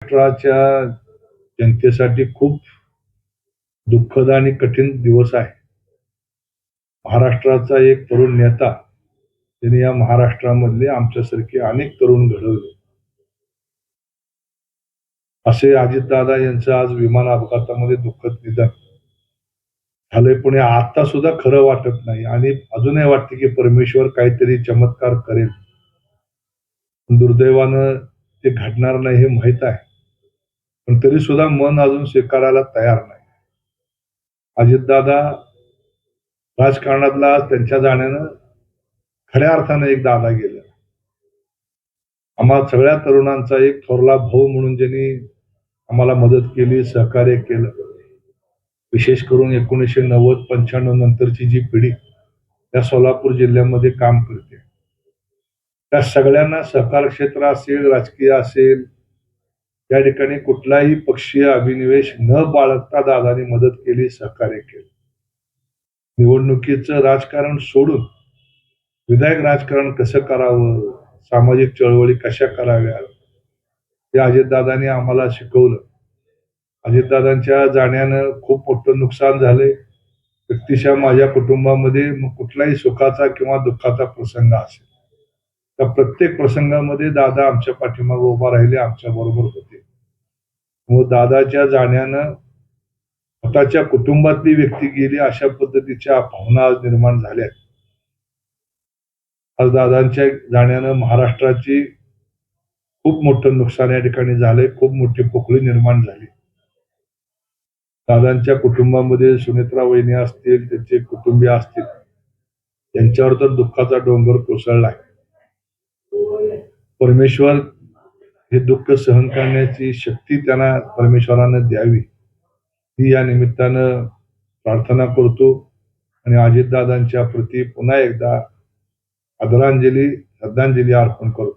महाराष्ट्राच्या जनतेसाठी खूप दुःखद आणि कठीण दिवस आहे. महाराष्ट्राचा एक तरुण नेता त्यांनी या महाराष्ट्रामधले आमच्यासारखे अनेक तरुण घडवले. असे अजितदादा यांचं आज विमान अपघातामध्ये दुःखद निधन झालंय. पण आता सुद्धा खरं वाटत नाही आणि अजूनही वाटते की परमेश्वर काहीतरी चमत्कार करेल. दुर्दैवानं ते घडणार नाही हे माहित आहे, पण तरी सुद्धा मन अजून स्वीकारायला तयार नाही. अजितदादा राजकारणातला त्यांच्या जाण्यानं खऱ्या अर्थानं एक दादा गेला. आम्हा सगळ्या तरुणांचा एक थोरला भाऊ म्हणून ज्यांनी आम्हाला मदत केली, सहकार्य केलं. विशेष करून 1990-95 नंतरची जी पिढी त्या सोलापूर जिल्ह्यामध्ये काम करते, त्या सगळ्यांना सहकार क्षेत्र असेल, राजकीय असेल, त्या ठिकाणी कुठलाही पक्षीय अभिनिवेश न बाळगता दादानी मदत केली, सहकार्य केलं. निवडणुकीचं राजकारण सोडून विधायक राजकारण कसं करावं, सामाजिक चळवळी कशा कराव्या, हे अजितदादांनी आम्हाला शिकवलं. अजितदादांच्या जाण्यानं खूप मोठं नुकसान झालंय. व्यक्तिशः माझ्या कुटुंबामध्ये मग कुठलाही सुखाचा किंवा दुःखाचा प्रसंग असेल, त्या प्रत्येक प्रसंगामध्ये दादा आमच्या पाठीमागे उभा राहिले, आमच्या बरोबर होते. मग दादाच्या जाण्यानं स्वतःच्या कुटुंबातली व्यक्ती गेली अशा पद्धतीच्या भावना आज निर्माण झाल्या. आज दादांच्या जाण्यानं महाराष्ट्राची खूप मोठं नुकसान या ठिकाणी झालंय, खूप मोठी पोकळी निर्माण झाली. दादांच्या कुटुंबामध्ये सुनेत्रा वहिनी असतील, त्यांचे कुटुंबीय असतील, त्यांच्यावर तर दुःखाचा डोंगर कोसळलाय. परमेश्वर हे दुःख सहन करण्याची शक्ती त्यांना परमेश्वरानं द्यावी, ही या निमित्तानं प्रार्थना करतो आणि अजितदादांच्या प्रती पुन्हा एकदा आदरांजली, श्रद्धांजली अर्पण करतो.